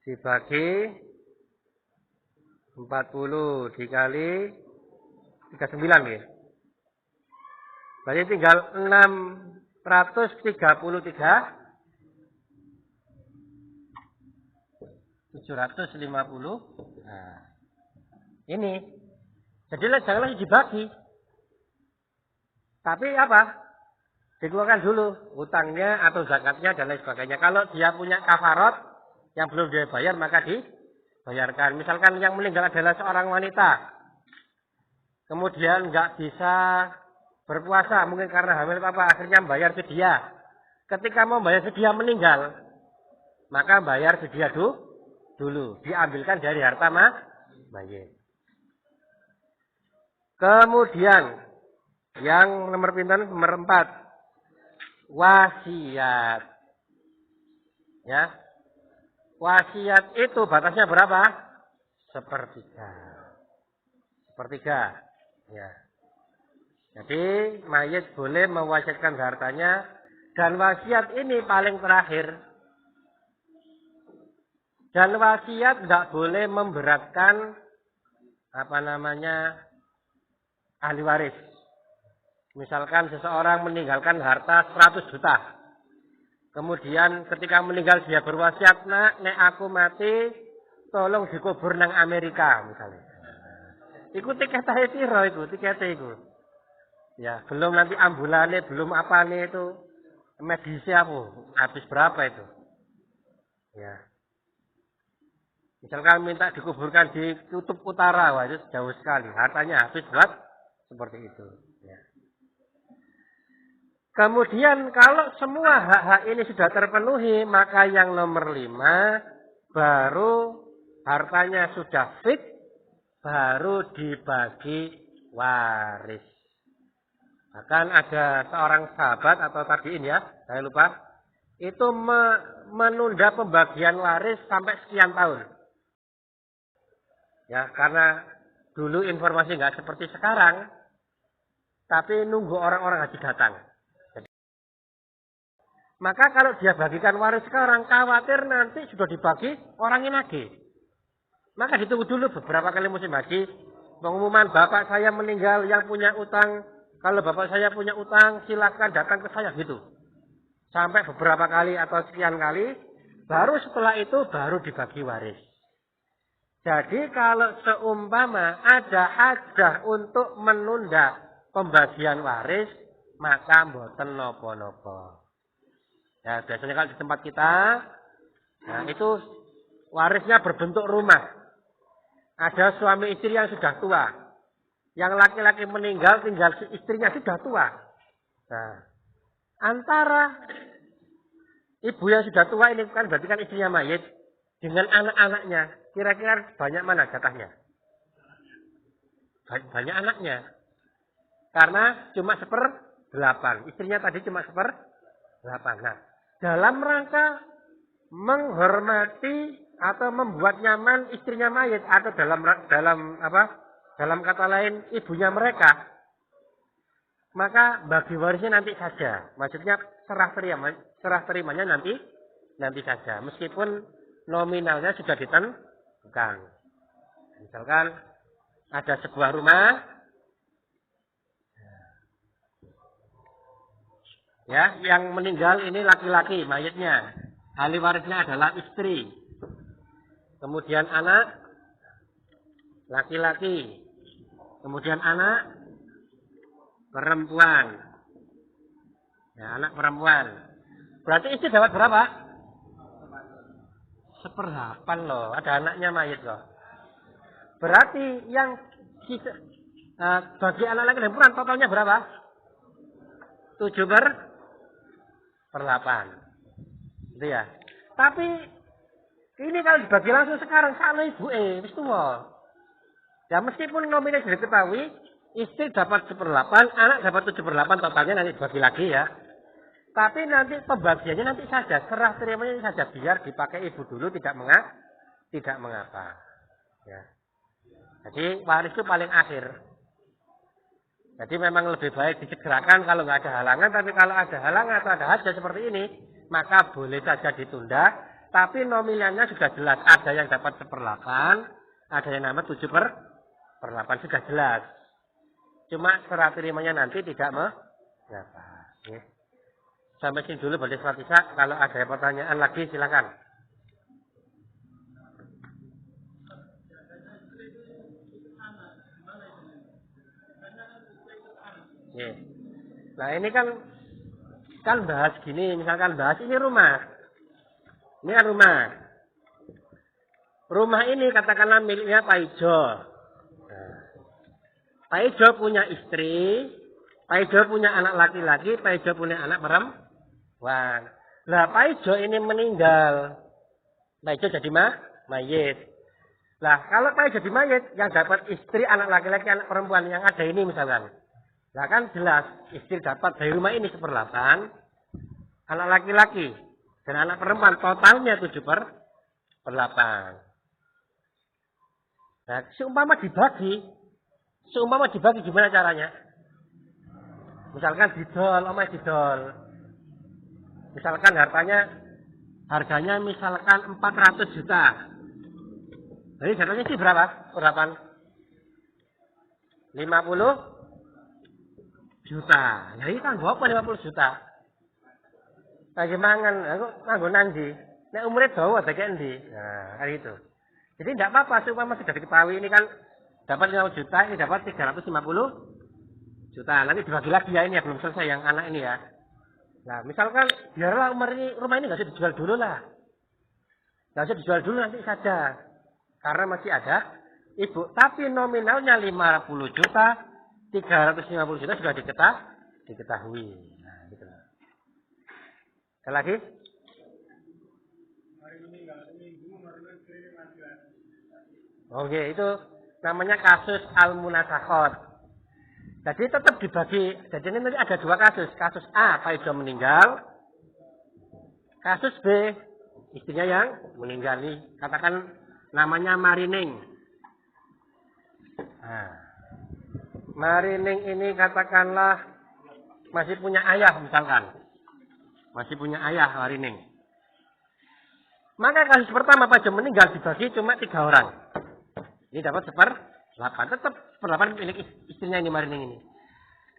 Dibagi 40 dikali 39 ya. Berarti tinggal 633 750. Nah, ini. Jadi jangan lagi dibagi. Tapi apa? Dikeluarkan dulu hutangnya atau zakatnya dan lain sebagainya. Kalau dia punya kafarat yang belum dia bayar maka dibayarkan. Misalkan yang meninggal adalah seorang wanita. Kemudian nggak bisa berpuasa mungkin karena hamil apa, akhirnya bayar fidyah. Ketika mau bayar fidyah meninggal, maka bayar fidyah dulu, diambilkan dari harta mayit. Kemudian yang nomor 4, wasiat. Ya. Wasiat itu batasnya berapa? Sepertiga. Ya. Jadi mayit boleh mewasiatkan hartanya, dan wasiat ini paling terakhir. Dan wasiat tidak boleh memberatkan ahli waris. Misalkan seseorang meninggalkan harta 100 juta. Kemudian ketika meninggal dia berwasiat, nek aku mati tolong dikubur nang Amerika misalnya. Iku tiketnya piro iku, tiketnya iku. Ya, belum nanti ambulane, belum apane itu. Medisnya habis berapa itu? Ya. Misalkan minta dikuburkan di kutub utara, wah itu jauh sekali. Hartanya habis buat seperti itu. Ya. Kemudian kalau semua hak-hak ini sudah terpenuhi, maka yang nomor 5, baru hartanya sudah fit, baru dibagi waris. Bahkan ada seorang sahabat atau tabiin ya, saya lupa, itu menunda pembagian waris sampai sekian tahun. Ya, karena dulu informasi nggak seperti sekarang, tapi nunggu orang-orang haji datang. Maka kalau dia bagikan waris sekarang, khawatir nanti sudah dibagi orang ini lagi. Maka ditunggu dulu beberapa kali musim haji. Pengumuman bapak saya meninggal yang punya utang. Kalau bapak saya punya utang, silakan datang ke saya gitu. Sampai beberapa kali atau sekian kali. Baru setelah itu baru dibagi waris. Jadi kalau seumpama ada hajah untuk menunda pembagian waris, maka mboten nopo-nopo. Ya, biasanya kalau di tempat kita, nah itu warisnya berbentuk rumah. Ada suami istri yang sudah tua. Yang laki-laki meninggal, tinggal istrinya sudah tua. Nah, antara ibu yang sudah tua ini kan berarti kan istrinya mayit. Dengan anak-anaknya, kira-kira banyak mana jatahnya? Banyak anaknya. Karena cuma 1/8. Istrinya tadi cuma 1/8. Nah, dalam rangka menghormati atau membuat nyaman istrinya mayit atau dalam kata lain ibunya mereka, maka bagi warisnya nanti saja. Maksudnya serah terimanya nanti saja. Meskipun nominalnya sudah ditentukan. Misalkan ada sebuah rumah, ya, yang meninggal ini laki-laki, mayitnya. Ahli warisnya adalah istri. Kemudian anak, laki-laki. Kemudian anak, perempuan. Ya, anak perempuan. Berarti istri dapat berapa? 1/8 loh. Ada anaknya mayit loh. Berarti yang bagi anak laki dan perempuan totalnya berapa? 7/8. Gitu ya. Tapi ini kalau dibagi langsung sekarang sana ibu wis tuwa. Ya meskipun nominal sudah diketahui, istri dapat 1/8, anak dapat 7/8 totalnya nanti dibagi lagi ya. Tapi nanti pembagiannya nanti saja, serah terimanya saja biar dipakai ibu dulu tidak mengapa. Ya. Jadi waris itu paling akhir. Jadi memang lebih baik disegerakan kalau nggak ada halangan, tapi kalau ada halangan atau ada hajat seperti ini, maka boleh saja ditunda, tapi nominalnya sudah jelas. Ada yang dapat 1/8, ada yang dapat 7/8, sudah jelas. Cuma serah terimanya nanti tidak mengapa. Ya. Sampai sini dulu boleh Fatihah. Kalau ada pertanyaan lagi silakan. Ya. Nah ini kan bahas gini, misalkan bahas ini rumah. Ini kan rumah. Rumah ini katakanlah miliknya Pak Ijo. Nah, Pak Ijo punya istri, Pak Ijo punya anak laki-laki, Pak Ijo punya anak perempuan. Nah Pak Ijo ini meninggal. Pak Ijo jadi mayit. Nah kalau Pak Ijo jadi mayit, yang dapat istri, anak laki-laki, anak perempuan yang ada ini misalkan. Nah kan jelas istri dapat dari rumah ini 1/8, anak laki-laki dan anak perempuan totalnya 7/8. Nah seumpama dibagi gimana caranya? Misalkan didol, didol. Misalkan harganya misalkan 400 juta. Jadi jatuhnya sih berapa? Berapa? 50 juta. Ya ini kan berapa 50 juta? Lagi mangan, aku nganggo nandi. Nek umure dawa tak endi. Nah, kan itu. Jadi tidak apa-apa, seumpama sudah diketahui ini kan dapat 50 juta, ini dapat 350 juta. Nanti dibagi lagi ya ini ya, belum selesai yang anak ini ya. Nah, misalkan biarlah rumah ini nggak usah dijual dulu lah. Nggak usah dijual dulu nanti saja. Karena masih ada ibu. Tapi nominalnya 50 juta, 350 juta sudah diketahui. Nah, gitu. Ada lagi? Oke, itu namanya kasus al-munasakhot. Jadi tetap dibagi. Jadi ini nanti ada dua kasus. Kasus A, Pak Ijo meninggal. Kasus B, istrinya yang meninggal nih. Katakan namanya Marining. Nah, Marining ini katakanlah masih punya ayah misalkan. Masih punya ayah Marining. Maka kasus pertama Pak Ijo meninggal dibagi cuma 3 orang. Ini dapat 1/8. Tetap 1/8 milik istrinya ini Marining ini.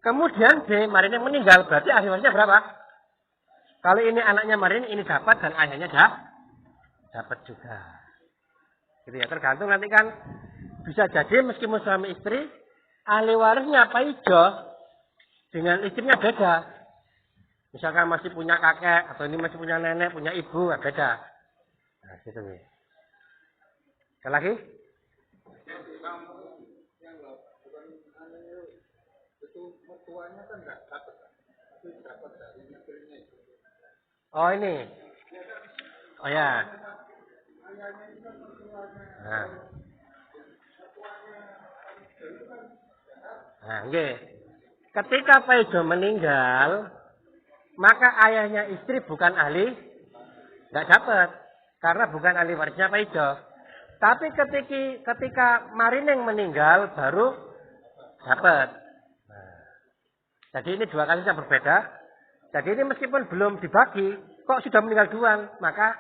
Kemudian B, Marining meninggal. Berarti ahli warisnya berapa? Kalau ini anaknya Marining ini dapat dan ayahnya dapat juga. Gitu ya. Tergantung nanti kan bisa jadi meskipun suami istri ahli warisnya Pak Ijo dengan istrinya beda. Misalkan masih punya kakek atau ini masih punya nenek, punya ibu, beda. Nah, gitu nih. Sekali lagi. Oh ini. Oh ya. Nah. Nah, okay. Ketika Pak Ijo meninggal, maka ayahnya istri bukan ahli, nggak dapat. Karena bukan ahli warisnya Pak Ijo. Tapi ketika Marining meninggal, baru dapat. Nah, jadi ini dua kasus yang berbeda. Jadi ini meskipun belum dibagi, kok sudah meninggal duluan. Maka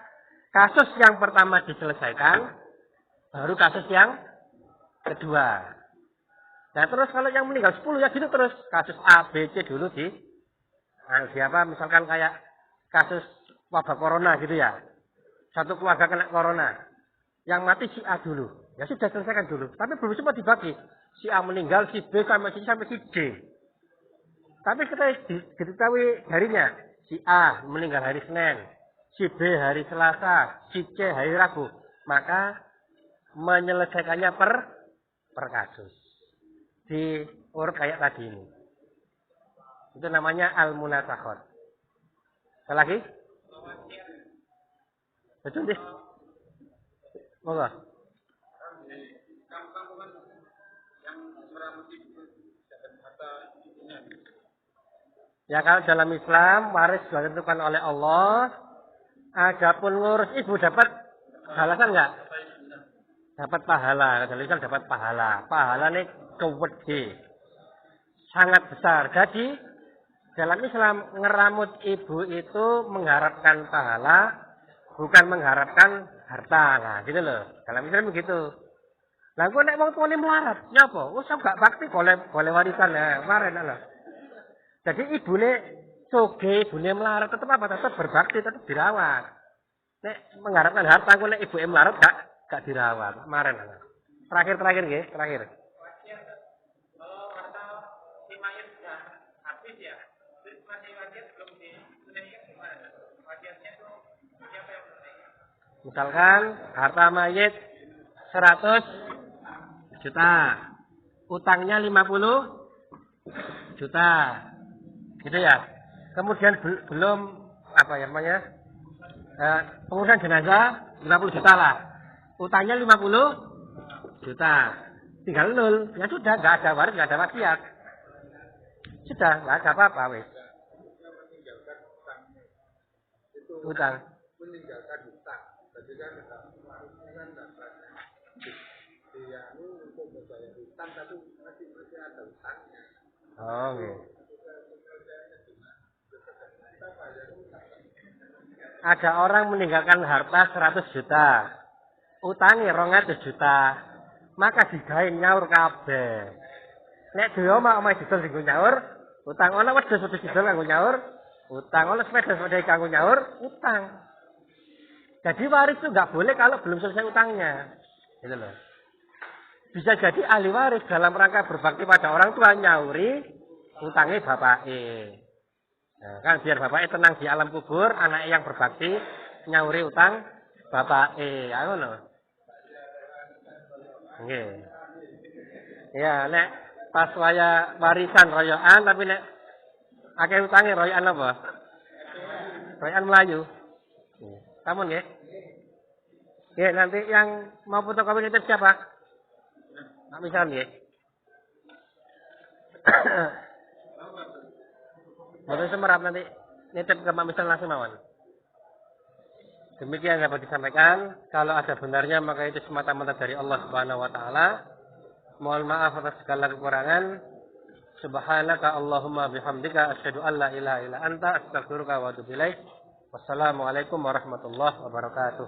kasus yang pertama diselesaikan, baru kasus yang kedua. Nah terus kalau yang meninggal 10 ya gitu terus. Kasus A, B, C dulu siapa misalkan kayak kasus wabah corona gitu ya. Satu keluarga kena corona. Yang mati si A dulu. Ya sudah selesaikan dulu. Tapi belum sempat dibagi. Si A meninggal, si B sampai si D. Tapi kita diketahui harinya. Si A meninggal hari Senin. Si B hari Selasa. Si C hari Rabu. Maka menyelesaikannya per kasus. Diurut kayak tadi ini. Itu namanya al-munasakhot. Sekali lagi? Betul deh. Moga. Ya kalau dalam Islam waris sudah ditentukan oleh Allah. Adapun ngurus ibu dapat balasan enggak? Dapat pahala. Dalam Islam dapat pahala. Pahala ini gede. Sangat besar. Jadi dalam Islam ngeramut ibu itu mengharapkan pahala, bukan mengharapkan harta. Nah, gitu loh. Dalam Islam begitu. Lah kok nek wong tuane melarat, nyapa? Wis gak bakti boleh warisan ya, maren lho. Jadi ibune soge, ibune melarat tetap apa? Tetap berbakti, tetap dirawat. Nek mengharapkan harta kok nek ibuke melarat gak dirawat, maren lho. Terakhir nggih, terakhir. Misalkan harta mayit 100 juta, utangnya 50 juta, gitu ya. Kemudian belum apa ya namanya pengurusan jenazah 50 juta lah, utangnya 50 juta, tinggal 0, ya sudah nggak ada waris, nggak ada wasiat, sudah nggak ada apa-apa wes. Utang. Meninggalkan hutang. Jadi kan untuk membayar hutang tapi masih ada hutangnya. Oh, okay. Ada orang meninggalkan harta 100 juta. Utangnya 200 juta. Maka digawe nyaur kabeh. Nek dhewe omah didol dienggo nyaur, utang ana wedhus didol kanggo nyaur, utang ana sepeda kanggo nyaur, utang. Jadi waris itu nggak boleh kalau belum selesai utangnya. Gitu loh. Bisa jadi ahli waris dalam rangka berbakti pada orang tua nyauri utangnya bapaknya. Nah, kan biar bapaknya tenang di alam kubur, anaknya yang berbakti nyauri utang bapaknya. Ayo loh. Nggih. Ya, nek pas waya warisan royoan tapi nek akeh utangnya royoan apa? Royoan Melayu. Kamu nggih? Ya, nanti yang mau fotokopi nitip siapa? Nak misal nggih. Mboten semerap nanti nitip ke Pak Misal langsung mawon. Demikian dapat disampaikan. Kalau ada benarnya maka itu semata-mata dari Allah Subhanahu wa taala. Mohon maaf atas segala kekurangan. Subhanaka Allahumma bihamdika asyhadu an la ilaha illa anta astaghfiruka wa atubu ilaik. Wassalamualaikum warahmatullahi wabarakatuh.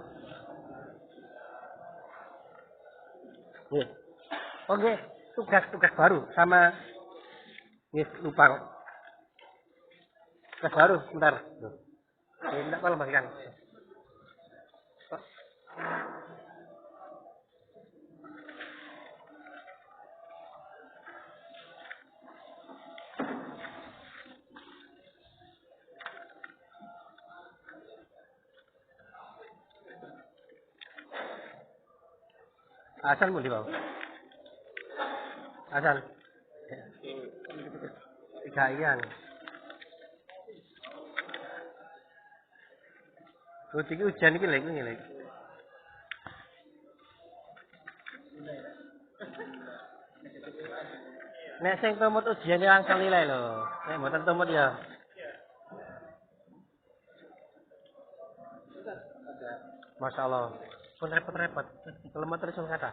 Nih. Oke, tugas baru sama nih lupa kok. Tugas baru sebentar. Tidak kalau bagikan. Asal mau dibawa. Asal. Tiga iyan. Iki hujan iki lho ngene. Nek sing tumut ujian langsung nilai lho. Nek mboten tumut ya. Masya Allah. Pun repot-repot. Kalau terus kata.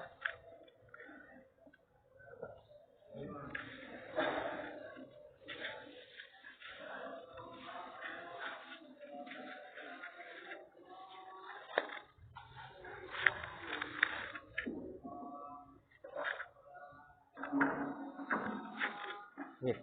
Nih,